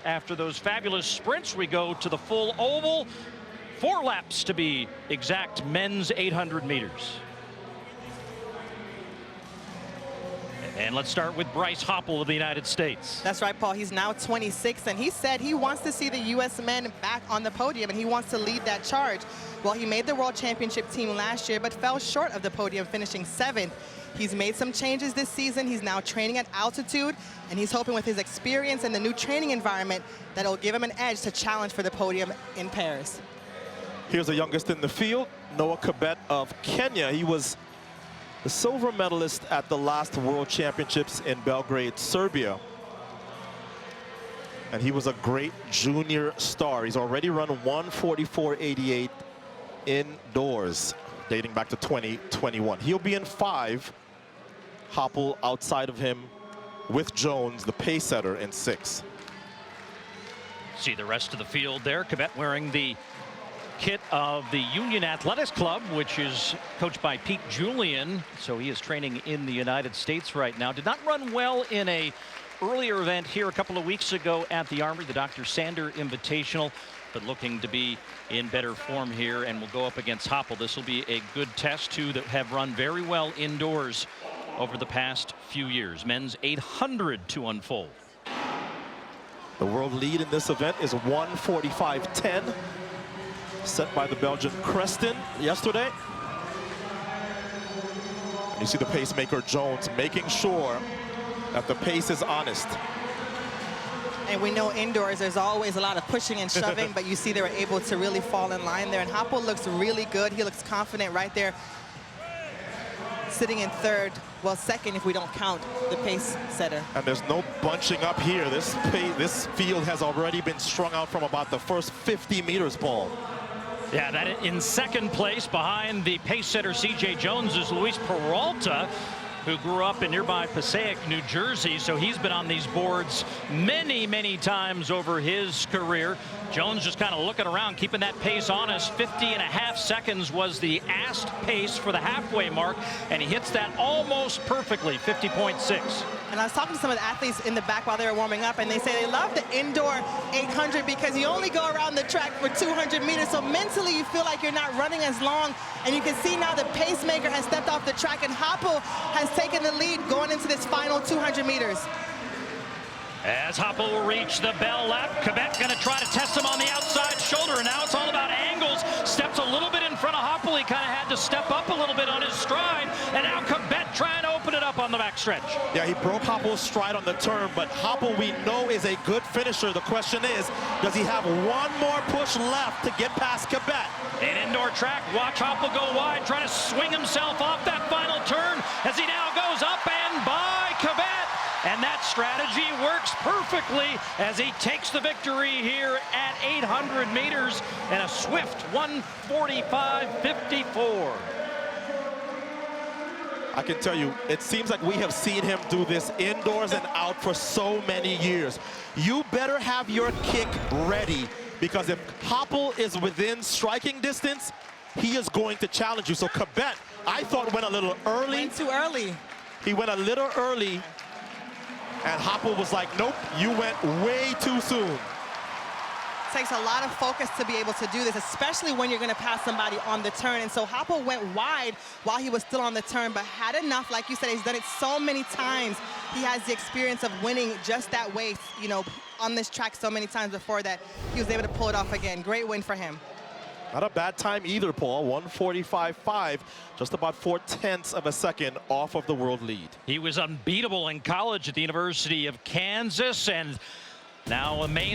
After those fabulous sprints, we go to the full oval. 4 laps to be exact, men's 800 meters. And let's start with Bryce Hoppel of the United States. That's right, Paul. He's now 26, and he said he wants to see the U.S. men back on the podium, and he wants to lead that charge. Well, he made the World Championship team last year, but fell short of the podium, finishing 7th. He's made some changes this season. He's now training at altitude, and he's hoping with his experience and the new training environment that it'll give him an edge to challenge for the podium in Paris. Here's the youngest in the field, Noah Kibet of Kenya. He was the silver medalist at the last World Championships in Belgrade, Serbia. And he was a great junior star. He's already run 1:44.88 indoors, dating back to 2021. He'll be in 5. Hoppel outside of him with Jones, the pace setter, in 6. See the rest of the field there. Kibet wearing the kit of the Union Athletics Club, which is coached by Pete Julian. So he is training in the United States right now. Did not run well in a earlier event here a couple of weeks ago at the Armory, the Dr. Sander Invitational, but looking to be in better form here, and will go up against Hoppel. This will be a good test. Two that have run very well indoors over the past few years. Men's 800 to unfold. The world lead in this event is 1:45.10. Set by the Belgian Creston yesterday. You see the pacemaker Jones making sure that the pace is honest. And we know indoors there's always a lot of pushing and shoving, but you see they were able to really fall in line there. And Hoppel looks really good. He looks confident right there, sitting in 3rd, well, 2nd if we don't count the pace setter. And there's no bunching up here. This field has already been strung out from about the first 50 meters, Paul. Yeah, that in 2nd place behind the pace setter C.J. Jones is Luis Peralta, who grew up in nearby Passaic, New Jersey. So he's been on these boards many, many times over his career. Jones just kind of looking around, keeping that pace honest. 50.5 seconds was the asked pace for the halfway mark, and he hits that almost perfectly, 50.6. And I was talking to some of the athletes in the back while they were warming up, and they say they love the indoor 800 because you only go around the track for 200 meters. So mentally, you feel like you're not running as long. And you can see now the pacemaker has stepped off the track, and Hoppel has taken the lead going into this final 200 meters. As Hoppel will reach the bell lap, Kibet going to try to test him on the outside shoulder, and now it's all about angles. Steps a little bit in front of Hoppel. He kind of had to step up a little bit on his stride, and now Kibet trying to open it up on the backstretch. Yeah, he broke Hoppel's stride on the turn, but Hoppel, we know, is a good finisher. The question is, does he have one more push left to get past Kibet? An indoor track, watch Hoppel go wide, trying to swing himself off that final turn as he now goes up and by Kibet. And that strategy works perfectly as he takes the victory here at 800 meters and a swift 1:45.54. I can tell you, it seems like we have seen him do this indoors and out for so many years. You better have your kick ready, because if Hoppel is within striking distance, he is going to challenge you. So Kibet, I thought, went a little early. Went too early. He went a little early. And Hoppel was like, nope, you went way too soon. It takes a lot of focus to be able to do this, especially when you're going to pass somebody on the turn. And so Hoppel went wide while he was still on the turn, but had enough. Like you said, he's done it so many times. He has the experience of winning just that way, you know, on this track so many times before that he was able to pull it off again. Great win for him. Not a bad time either, Paul. 1:45.5, just about 0.4 of a second off of the world lead. He was unbeatable in college at the University of Kansas, and now a main